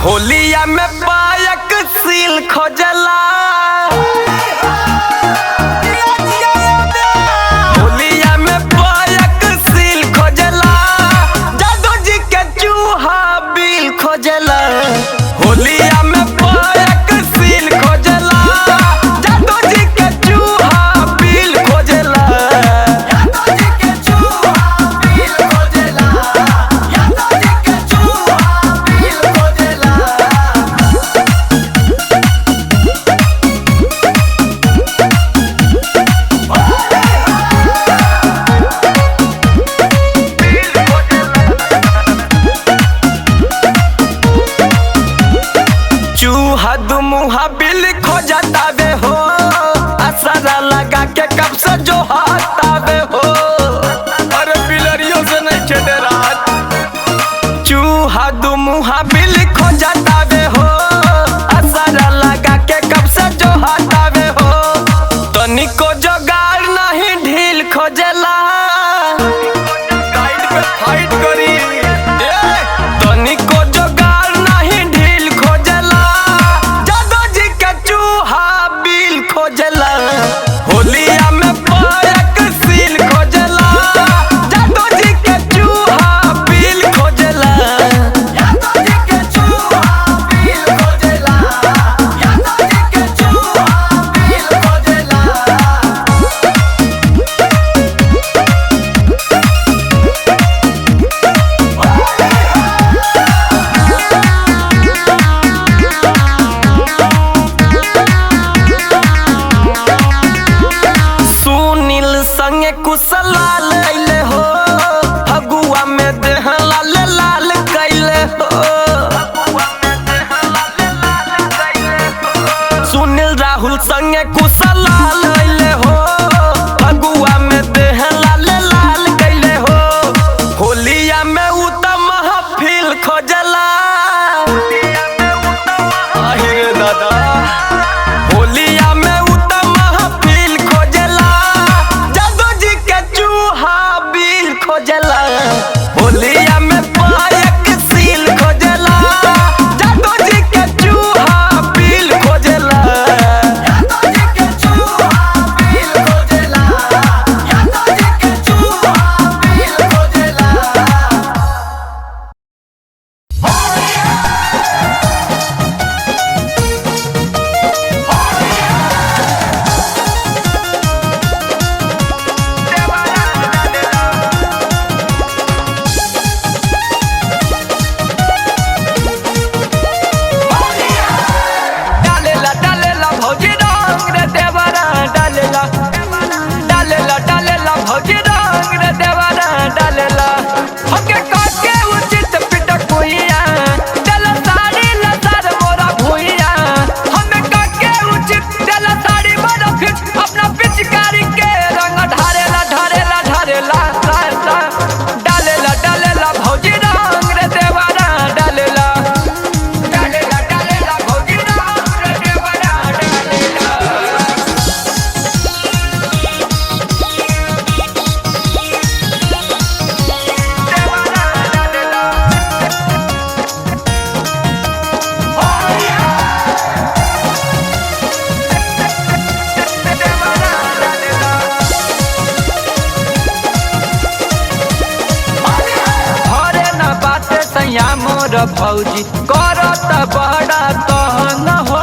होलिया में पायक सील खोजला, होलिया में पायक सील खोजला, जादू जी के चूहा बिल खोजला। होलिया में पायक सील खोजला, जादू जी के चूहा बिल खोजला। जादू जी के चूहा बिल खोजला, जादू जी के चूहा बिल खोजला। चूहा दुमुहा बिल खोजतावे हो, असरा लगा के कब से जो हाथावे हो। अरे बिलरियों से नहीं छेड़े रात। चूहा दुमुहा बिल खोजतावे हो, असरा लगा के कब से जो हाथावे हो। तनिको जोगाड़ नहीं ढील खोजला, गाइड पे फाइट करी। तनिको जोगाड़ नहीं ढील खोजला, जादू जी के चूहा बिल खोजला। होलिया में पायक सील खोजला, जादू जी के चूहा बिल खोजला। जादू जी के चूहा बिल खोजला, जादू जी के चूहा बिल खोजला। सुनील संगे कुशला लैले हो, फगुआ में देह लाल लाल कैले हो। सुनील राहुल संगे कुशला लैले हो, फगुआ में देह लाल लाल कैले हो। होलिया में उत्तम महफिल खोजला, आहिरे दादा। होलिया में उत्तम महफिल खोजला, जादू जी के चूहा बिल खोजला। होलिया में पायक सील खोजला, जादू जी के चूहा बिल खोजला। जादू जी के चूहा बिल खोजला, जादू जी के चूहा बिल खोजला। डालेला डालेला भौजी रंग रे देवरा डालेला, डालेला डालेला भौजी रंग रे देवरा डालेला। हमके काके उचित पिटक भुइया, डाला साड़ी लसार मोरा भुइया। हमें काके उचित डाला साड़ी मोरा फिट, अपना पिचकारी के रंग ढारेला ढारेला ढारेला ला। डालेला डालेला भौजी रंग रे देवरा डालेला, डालेला डालेला भौजी रंग रे देवरा डालेला। हरे न बाते सैया मोर भौजी करत बड़ा तहन हो।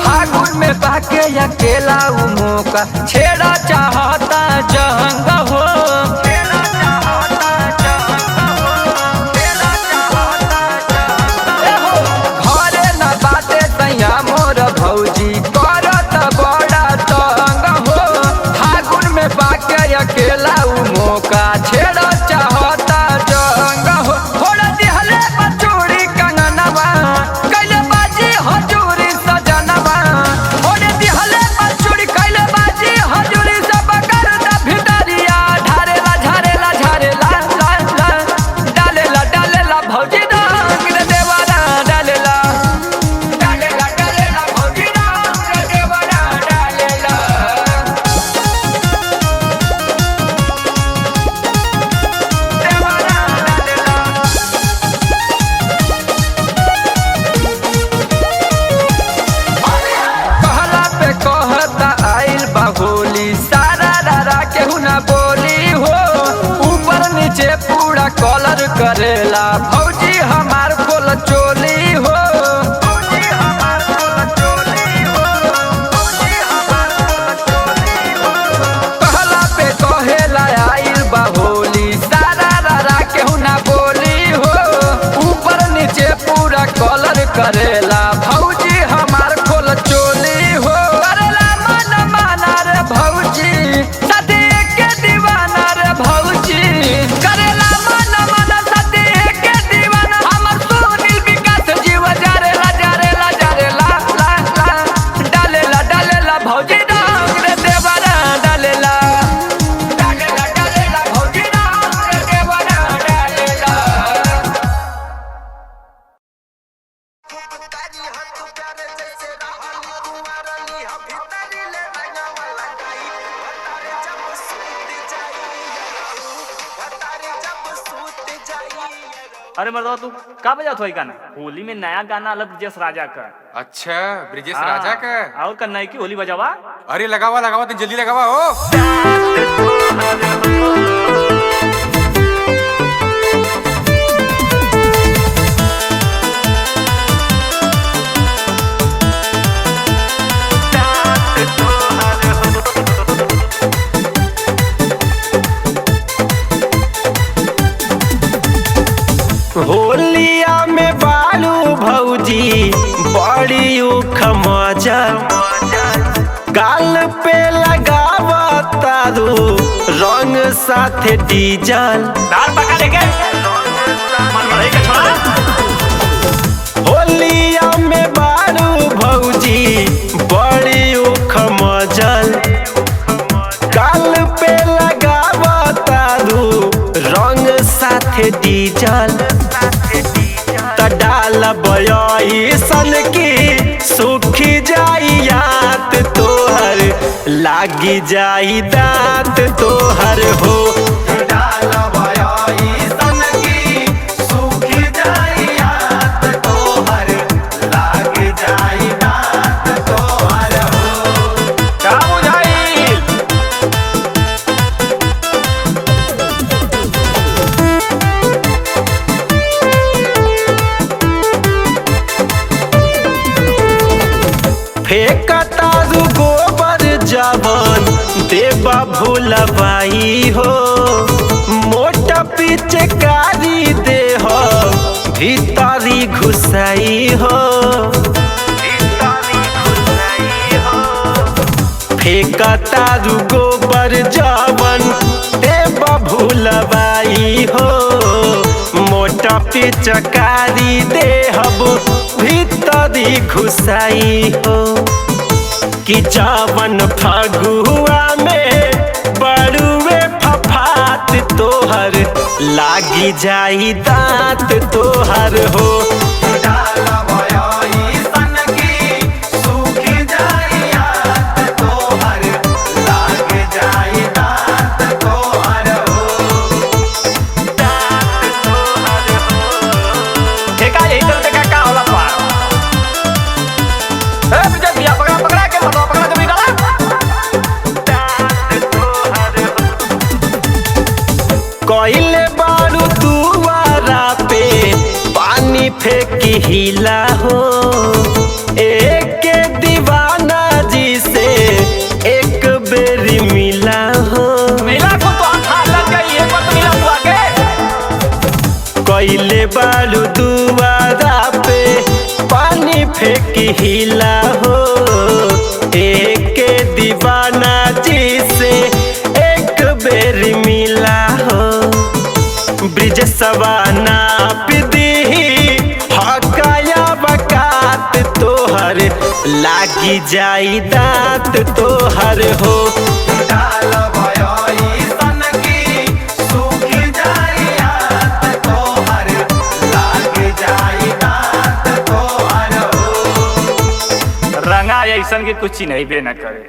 फागुन में बाके अकेला उ मौका छेड़ा चाहता जंग हो। हरे न बाते सैया मोर भौजी करत बड़ा तंग हो। फागुन में बाके अकेला उ मौका छेड़ा चाहता जंग हो। थोड़ा दिहले बचूरी कंगनवा, कैले बाजी हजूरी सजनवा। थोड़े दिहले बचूरी कैले बाजी हजूरी सब कर द कॉलर करेला भौजी हमार खोल चोली हो। कहला पे कहेला आइल बा होली सारा रारा केहू ना बोली हो। ऊपर नीचे पूरा कॉलर करेला भौजी हमार खोल चोली हो। करेला मन माना रे भौजी सदी के दीवाना रे भौजी। करेला मन माना सदी के दीवाना हमर सुनील विकास जीव जारेला जारेला जारेला ला ला। डालेला डालेला भौजी रंग रे देवरा डालेला डालेला डालेला भौजी रंग रे देवरा डालेला। अरे मर्दवा तू का बजा थोई गाना? होली में नया गाना अलग ब्रिजेश राजा का। अच्छा ब्रिजेश राजा का और का नई की होली बजावा। अरे लगावा लगावा तो जल्दी लगावा हो। होलिया में बालू भौजी बड़ी उख मजा गाल पे लगावा तारू रंग साथे डीजल। दाल पका लेके मन बढ़ई के छोड़ा। होलिया में बालू भौजी बड़ी उख मजल गाल पे लगावा तारू रंग साथे डीजल। डाल बयाई सन की सूखी जाई याद तोहर लागी जाई दांत तोहर हो। डाल बयाई सन की सूखी जाई याद तोहर लागी जाई दांत तोहर हो। का बुझाई? फेंकता गोबर जवन देवा भूलबाई हो। मोटा पिचकारी देह भीतरी घुसाई हो। फेंकता गोबर जवन देवा भूलबाई हो। मोटा पिचकारी देहब भीतरी घुसाई हो। कि जवन फगुआ में बड़ुए फफात तोहर लागी जाई दांत तोहर हो। ठेका यही तरह देखा का होला तुम्हारा। ए ब्रिजेश भैया पकड़ा पकड़ा के मर्दवा पकड़ा के निकाला। कोइले बारू दुआरा पे पानी फेंकी हिला हो। एक दीवाना जी से एक बेरी मिला हो। मिला को तो हाथ लग गई एक बार तो मिला हुआ के। कोइले बारू दुआरा पे पानी फेंकी हिला हो। एक दीवाना जी से एक बेरी मिला हो। ब्रिज सवाना पिदी हकाया बकात तोहर लागी जाई दांत तोहर हो। रंगा ऐसन के कुछ ही नहीं बे न करे।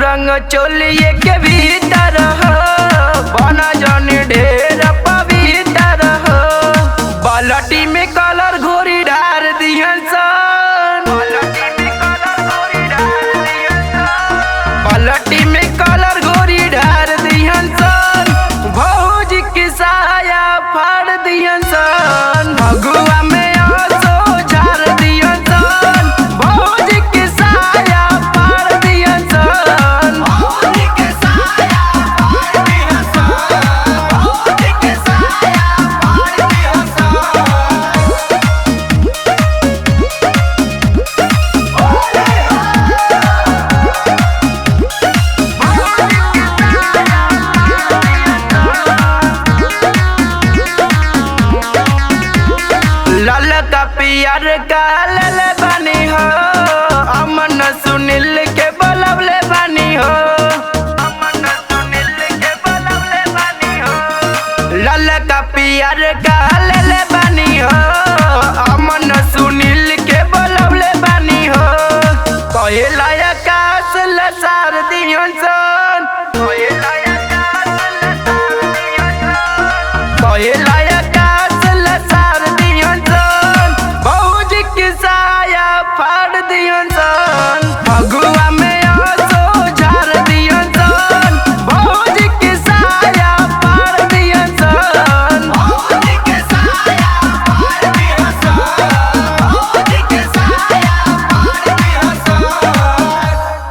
रंग चोलिए के भीतर हो बना जानी ढेर